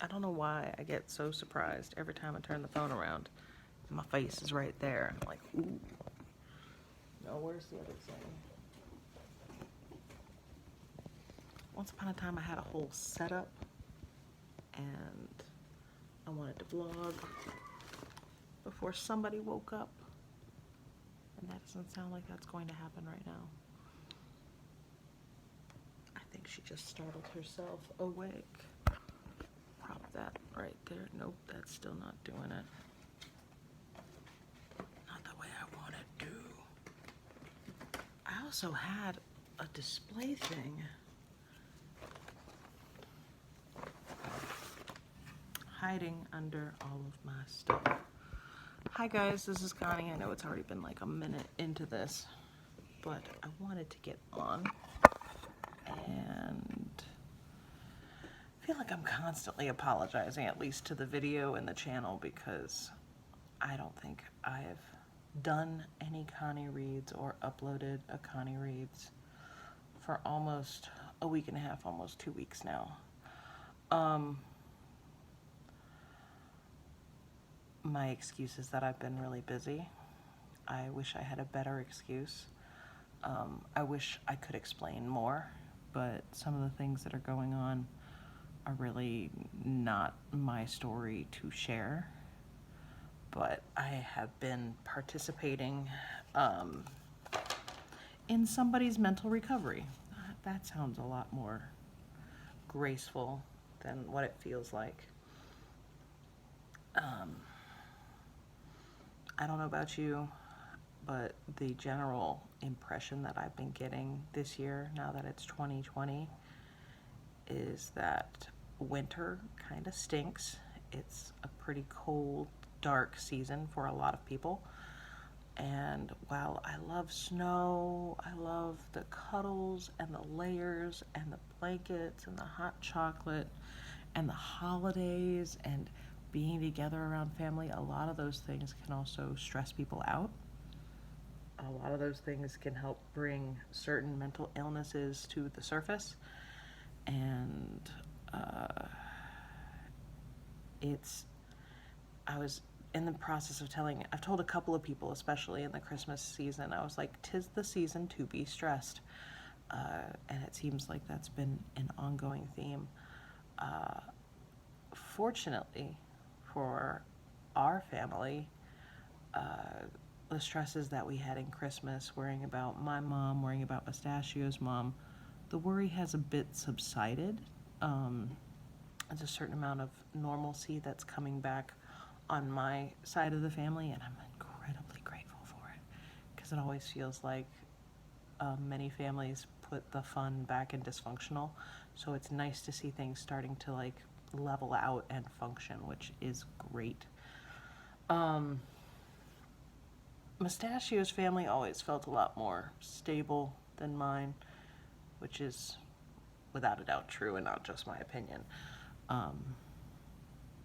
I don't know why I get so surprised every time I turn the phone around. My face is right there. I'm like, ooh. No, where's the other thing? Once upon a time I had a whole setup and I wanted to vlog before somebody woke up. And that doesn't sound like that's going to happen right now. I think she just startled herself awake. Prop that right there. Nope, that's still not doing it. Not the way I want it to. I also had a display thing hiding under all of my stuff. Hi guys, this is Connie. I know it's already been like a minute into this, but I wanted to get on and I feel like I'm constantly apologizing, at least to the video and the channel, because I don't think I've done any Connie reads or uploaded a Connie reads for almost a week and a half, almost 2 weeks now. My excuse is that I've been really busy. I wish I had a better excuse. I wish I could explain more, but some of the things that are going on are really not my story to share. But I have been participating in somebody's mental recovery. That sounds a lot more graceful than what it feels like. I don't know about you, but the general impression that I've been getting this year, now that it's 2020, is that winter kind of stinks. It's a pretty cold, dark season for a lot of people. And while I love snow, I love the cuddles and the layers and the blankets and the hot chocolate and the holidays and being together around family, a lot of those things can also stress people out. A lot of those things can help bring certain mental illnesses to the surface. And I was in the process of I've told a couple of people, especially in the Christmas season, I was like, 'tis the season to be stressed. And it seems like that's been an ongoing theme. Fortunately for our family, the stresses that we had in Christmas, worrying about my mom, worrying about Pistachio's mom, the worry has a bit subsided. There's a certain amount of normalcy that's coming back on my side of the family, and I'm incredibly grateful for it, because it always feels like many families put the fun back in dysfunctional. So it's nice to see things starting to like level out and function, which is great. Mustachio's family always felt a lot more stable than mine, which is without a doubt true and not just my opinion.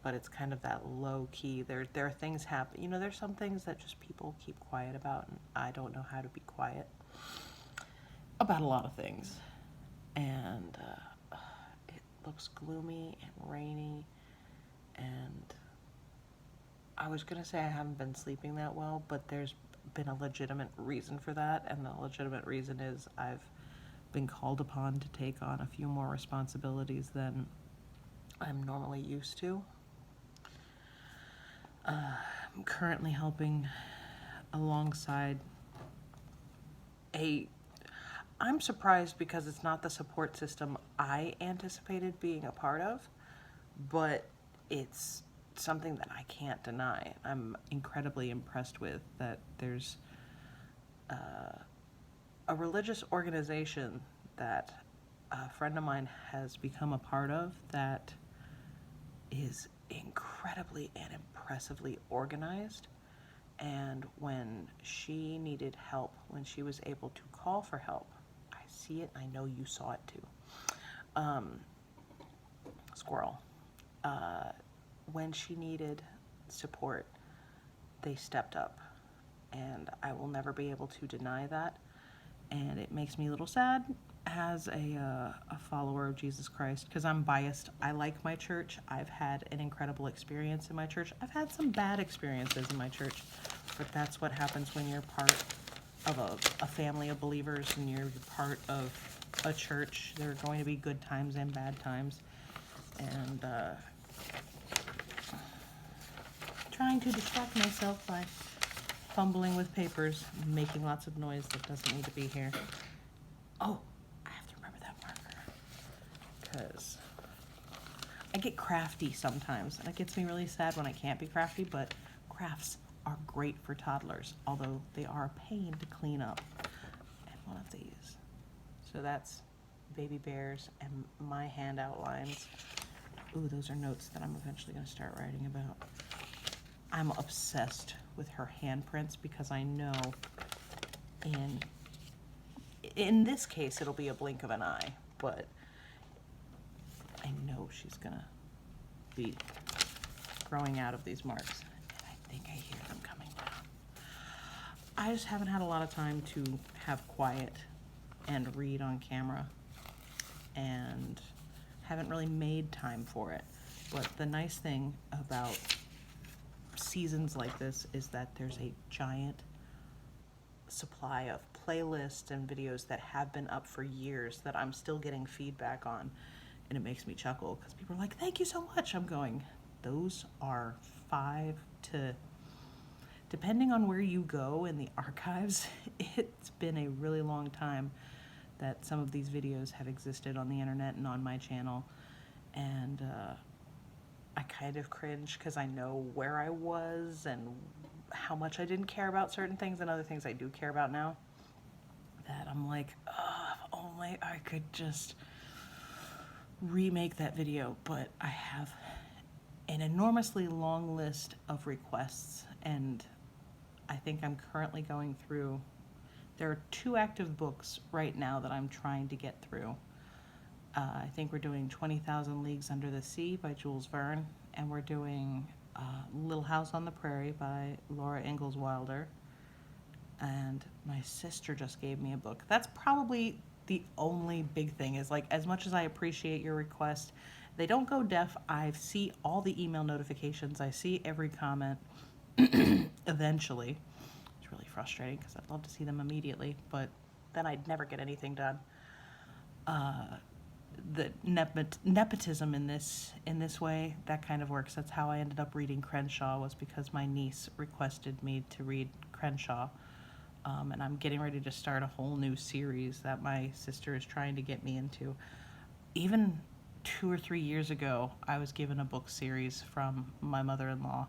But it's kind of that low key. There are things happen. You know, there's some things that just people keep quiet about, and I don't know how to be quiet about a lot of things. And it looks gloomy and rainy, and I was gonna say I haven't been sleeping that well, but there's been a legitimate reason for that, and the legitimate reason is I've been called upon to take on a few more responsibilities than I'm normally used to. I'm currently helping alongside I'm surprised because it's not the support system I anticipated being a part of, but it's something that I can't deny. I'm incredibly impressed with that there's a religious organization that a friend of mine has become a part of that is incredibly and impressively organized. And when she needed help, when she was able to call for help, I see it, I know you saw it too. Squirrel. When she needed support, they stepped up. And I will never be able to deny that. And it makes me a little sad as a follower of Jesus Christ, because I'm biased, I like my church. I've had an incredible experience in my church. I've had some bad experiences in my church, but that's what happens when you're part of a family of believers and you're part of a church. There are going to be good times and bad times. And trying to distract myself by fumbling with papers, making lots of noise that doesn't need to be here. Oh, I have to remember that marker, because I get crafty sometimes, and it gets me really sad when I can't be crafty, but crafts are great for toddlers, although they are a pain to clean up. And one of these. So that's baby bears and my hand outlines. Ooh, those are notes that I'm eventually going to start writing about. I'm obsessed with her handprints because I know in this case it'll be a blink of an eye, but I know she's gonna be growing out of these marks, and I think I hear them coming down. I just haven't had a lot of time to have quiet and read on camera, and haven't really made time for it. But the nice thing about seasons like this is that there's a giant supply of playlists and videos that have been up for years that I'm still getting feedback on, and it makes me chuckle because people are like, thank you so much. I'm going, those are 5 to, depending on where you go in the archives, it's been a really long time that some of these videos have existed on the internet and on my channel. And I kind of cringe because I know where I was and how much I didn't care about certain things and other things I do care about now. That I'm like, oh, if only I could just remake that video. But I have an enormously long list of requests, and I think I'm currently going through, there are 2 active books right now that I'm trying to get through. I think we're doing 20,000 Leagues Under the Sea by Jules Verne, and we're doing Little House on the Prairie by Laura Ingalls Wilder. And my sister just gave me a book. That's probably the only big thing, is like, as much as I appreciate your request, they don't go deaf. I see all the email notifications. I see every comment eventually. It's really frustrating because I'd love to see them immediately, but then I'd never get anything done. The nepotism in this way, that kind of works. That's how I ended up reading Crenshaw, was because my niece requested me to read Crenshaw. And I'm getting ready to start a whole new series that my sister is trying to get me into. Even 2 or 3 years ago, I was given a book series from my mother-in-law,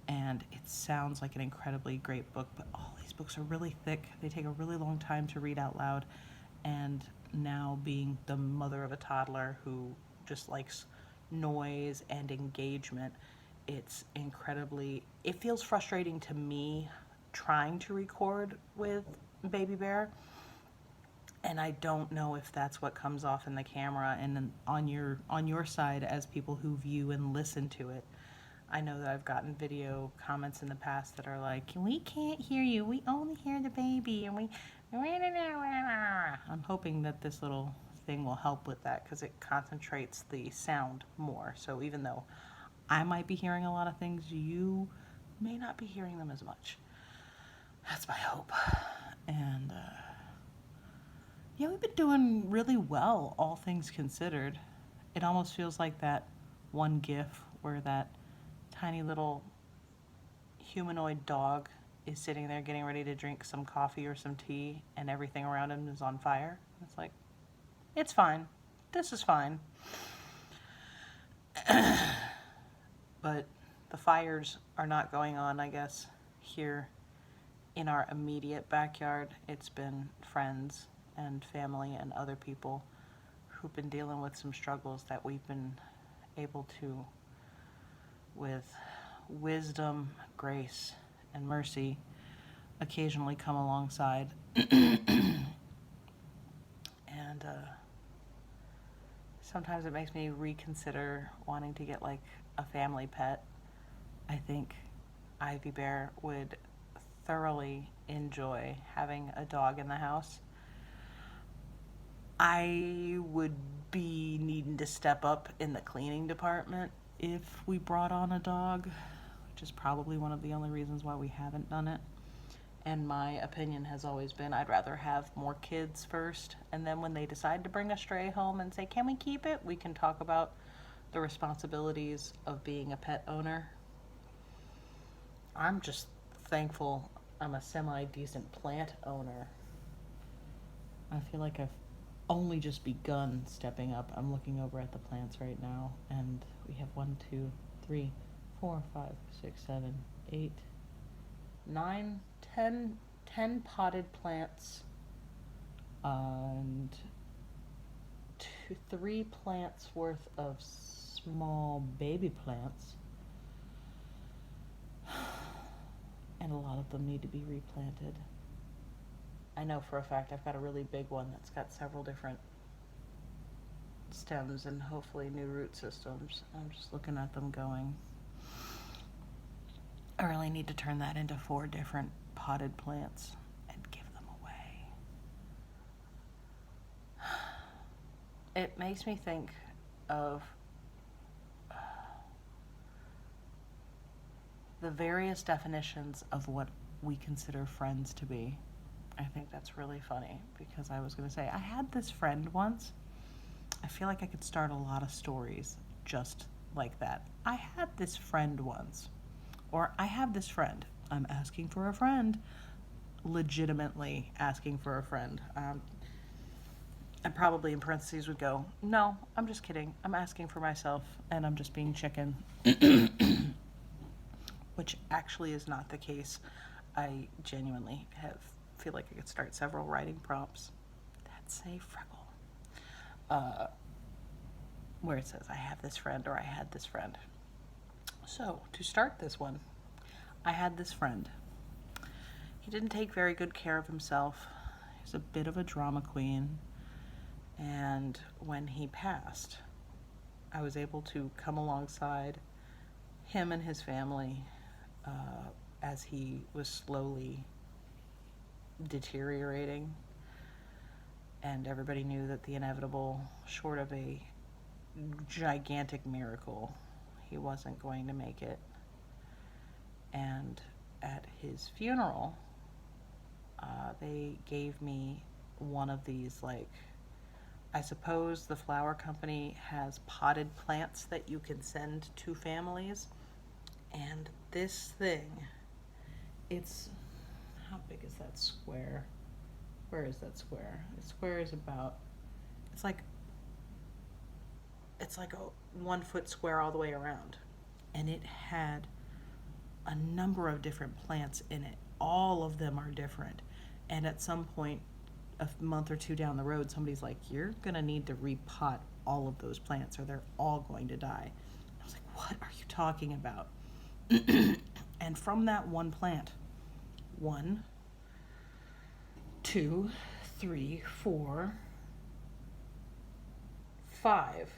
and it sounds like an incredibly great book, but all these books are really thick. They take a really long time to read out loud, and now being the mother of a toddler who just likes noise and engagement, it's incredibly, it feels frustrating to me trying to record with Baby Bear, and I don't know if that's what comes off in the camera and on your side as people who view and listen to it. I know that I've gotten video comments in the past that are like, we can't hear you, we only hear the baby, and I'm hoping that this little thing will help with that, because it concentrates the sound more. So even though I might be hearing a lot of things, you may not be hearing them as much. That's my hope. And yeah, we've been doing really well, all things considered. It almost feels like that one GIF where that tiny little humanoid dog is sitting there getting ready to drink some coffee or some tea, and everything around him is on fire. It's like, it's fine. This is fine. But the fires are not going on, I guess, here in our immediate backyard. It's been friends and family and other people who've been dealing with some struggles that we've been able to, with wisdom, grace, and mercy, occasionally come alongside. And sometimes it makes me reconsider wanting to get like a family pet. I think Ivy Bear would thoroughly enjoy having a dog in the house. I would be needing to step up in the cleaning department if we brought on a dog, which is probably one of the only reasons why we haven't done it. And my opinion has always been I'd rather have more kids first, and then when they decide to bring a stray home and say, can we keep it? We can talk about the responsibilities of being a pet owner. I'm just thankful I'm a semi-decent plant owner. I feel like I've only just begun stepping up. I'm looking over at the plants right now, and we have 1, 2, 3, 4, 5, 6, 7, 8, 9, 10 potted plants, and 3 plants worth of small baby plants, and a lot of them need to be replanted. I know for a fact I've got a really big one that's got several different stems and hopefully new root systems. I'm just looking at them going, I really need to turn that into 4 different potted plants and give them away. It makes me think of the various definitions of what we consider friends to be. I think that's really funny because I was going to say, I had this friend once. I feel like I could start a lot of stories just like that. I had this friend once. Or I have this friend. I'm asking for a friend. Legitimately asking for a friend. I probably in parentheses would go, no, I'm just kidding. I'm asking for myself and I'm just being chicken. Which actually is not the case. I genuinely feel like I could start several writing prompts that say freckle. Where it says, I have this friend or I had this friend. So, to start this one, I had this friend. He didn't take very good care of himself. He was a bit of a drama queen. And when he passed, I was able to come alongside him and his family as he was slowly deteriorating. And everybody knew that the inevitable, short of a gigantic miracle, he wasn't going to make it. And at his funeral, they gave me one of these, like, I suppose the flower company has potted plants that you can send to families. And this thing, it's, how big is that square? Where is that square? The square is about, it's like a 1 foot square all the way around. And it had a number of different plants in it. All of them are different. And at some point, a month or 2 down the road, somebody's like, you're gonna need to repot all of those plants or they're all going to die. I was like, what are you talking about? And from that one plant, 1, 2, 3, 4, 5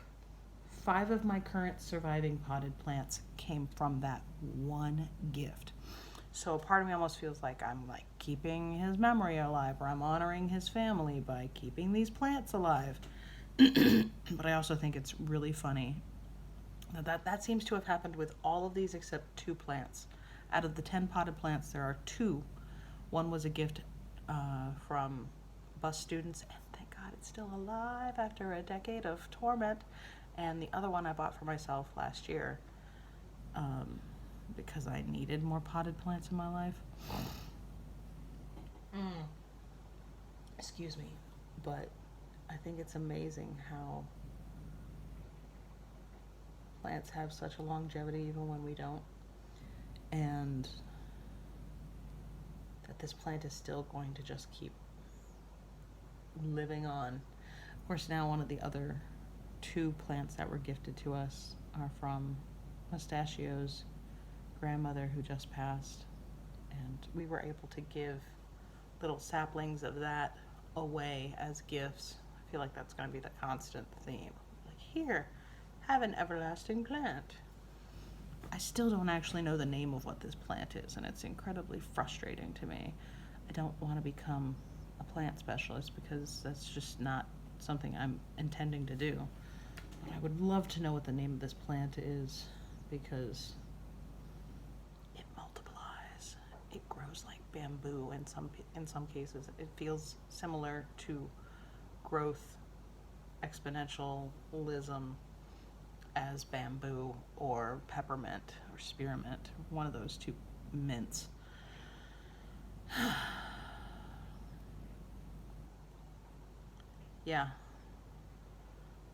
of my current surviving potted plants came from that one gift. So part of me almost feels like I'm like keeping his memory alive, or I'm honoring his family by keeping these plants alive. But I also think it's really funny that seems to have happened with all of these except 2 plants. Out of the 10 potted plants, there are 2. One was a gift from bus students, and thank God it's still alive after a decade of torment. And the other one I bought for myself last year because I needed more potted plants in my life. Excuse me. But I think it's amazing how plants have such a longevity even when we don't. And that this plant is still going to just keep living on. Of course, now one of the other 2 plants that were gifted to us are from Mustachio's grandmother who just passed, and we were able to give little saplings of that away as gifts. I feel like that's going to be the constant theme. Like, here, have an everlasting plant. I still don't actually know the name of what this plant is, and it's incredibly frustrating to me. I don't want to become a plant specialist because that's just not something I'm intending to do. But I would love to know what the name of this plant is, because it multiplies. It grows like bamboo in some cases. It feels similar to growth exponentialism as bamboo or peppermint or spearmint, one of those two mints. Yeah.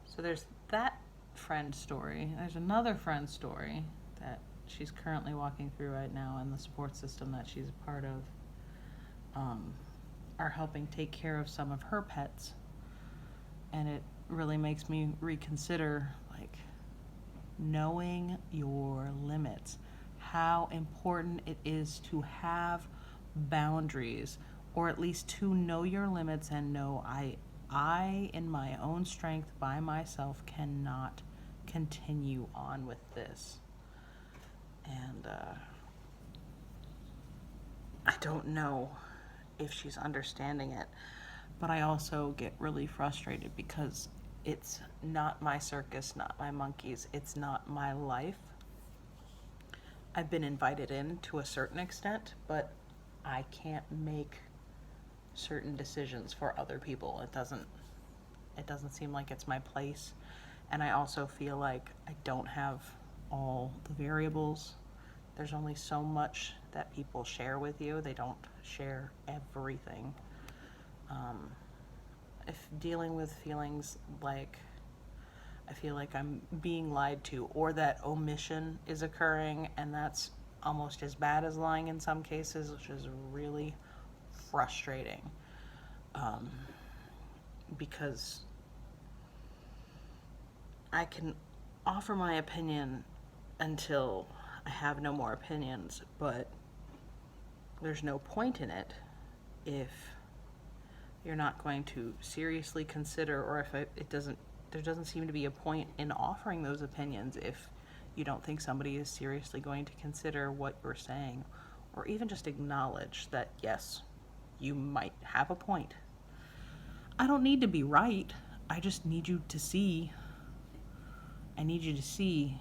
So there's that friend story. There's another friend story that she's currently walking through right now, and the support system that she's a part of are helping take care of some of her pets. And it really makes me reconsider, like, knowing your limits, how important it is to have boundaries, or at least to know your limits and know I in my own strength by myself cannot continue on with this. And I don't know if she's understanding it, but I also get really frustrated because it's not my circus, not my monkeys, it's not my life. I've been invited in to a certain extent, but I can't make certain decisions for other people. It doesn't seem like it's my place. And I also feel like I don't have all the variables. There's only so much that people share with you. They don't share everything. If dealing with feelings like I feel like I'm being lied to, or that omission is occurring, and that's almost as bad as lying in some cases, which is really frustrating. Because I can offer my opinion until I have no more opinions, but there's no point in it if you're not going to seriously consider, or if there doesn't seem to be a point in offering those opinions if you don't think somebody is seriously going to consider what you're saying, or even just acknowledge that, yes, you might have a point. I don't need to be right. I just need you to see. I need you to see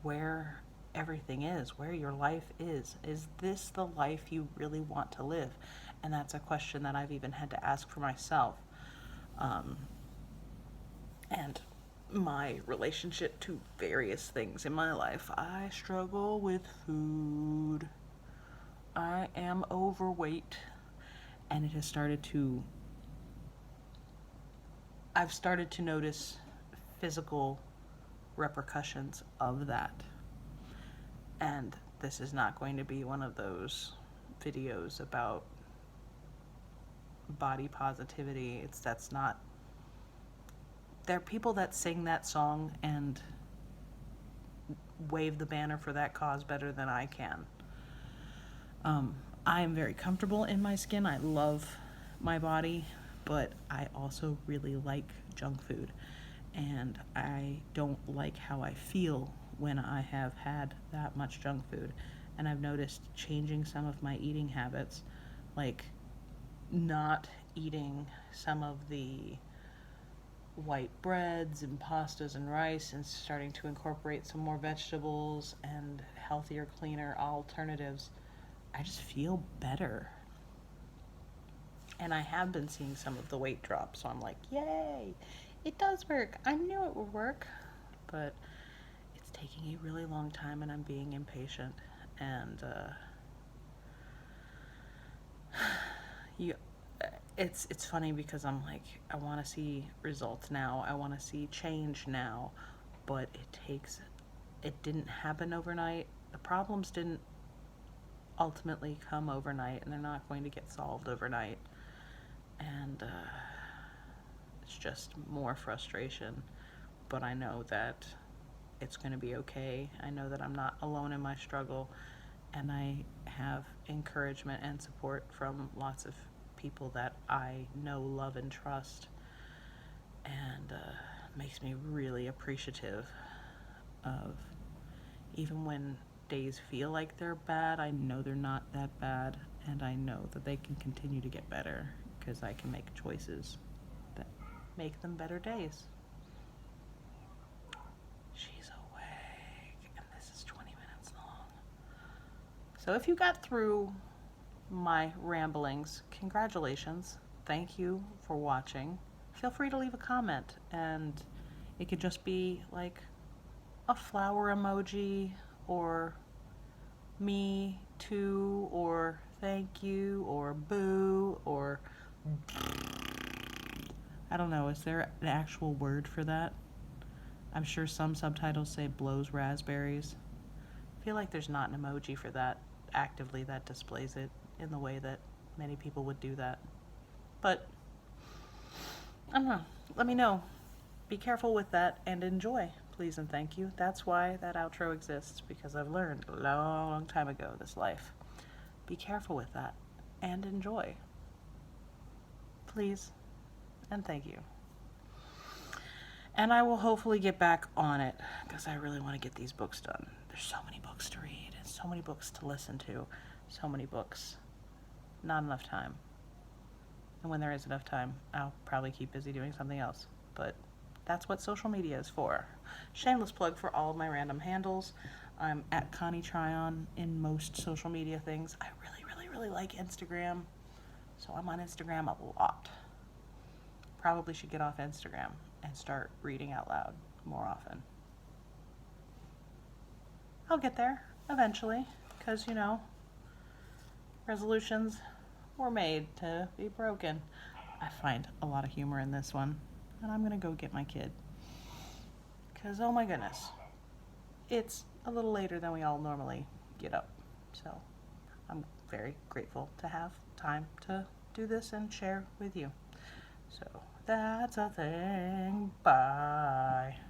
where everything is, where your life is. Is this the life you really want to live? And that's a question that I've even had to ask for myself. And my relationship to various things in my life. I struggle with food. I am overweight. And it has I've started to notice physical repercussions of that. And this is not going to be one of those videos about body positivity. There are people that sing that song and wave the banner for that cause better than I can. I am very comfortable in my skin. I love my body, but I also really like junk food. And I don't like how I feel when I have had that much junk food. And I've noticed changing some of my eating habits, like not eating some of the white breads and pastas and rice, and starting to incorporate some more vegetables and healthier, cleaner alternatives. I just feel better. And I have been seeing some of the weight drop, so I'm like, yay, it does work. I knew it would work, but it's taking a really long time, and I'm being impatient. And it's funny because I'm like, I want to see results now. I want to see change now, but it didn't happen overnight. The problems didn't ultimately come overnight, and they're not going to get solved overnight. And it's just more frustration. But I know that it's going to be okay. I know that I'm not alone in my struggle, and I have encouragement and support from lots of people that I know, love, and trust. And makes me really appreciative of, even when days feel like they're bad, I know they're not that bad, and I know that they can continue to get better because I can make choices that make them better days. She's awake, and this is 20 minutes long. So if you got through my ramblings, congratulations. Thank you for watching. Feel free to leave a comment, and it could just be like a flower emoji, or me too, or thank you, or boo, or I don't know, is there an actual word for that? I'm sure some subtitles say blows raspberries. I feel like there's not an emoji for that actively that displays it in the way that many people would do that. But I don't know. Let me know. Be careful with that and enjoy, please and thank you. That's why that outro exists, because I've learned a long time ago this life. Be careful with that and enjoy. Please and thank you. And I will hopefully get back on it, because I really want to get these books done. There's so many books to read and so many books to listen to. So many books. Not enough time. And when there is enough time, I'll probably keep busy doing something else. But that's what social media is for. Shameless plug for all of my random handles. I'm at Connie Tryon in most social media things. I really like Instagram. So I'm on Instagram a lot. Probably should get off Instagram and start reading out loud more often. I'll get there eventually, because, you know, resolutions were made to be broken. I find a lot of humor in this one, and I'm gonna go get my kid, because oh my goodness, it's a little later than we all normally get up. So I'm very grateful to have time to do this and share with you. So that's a thing. Bye.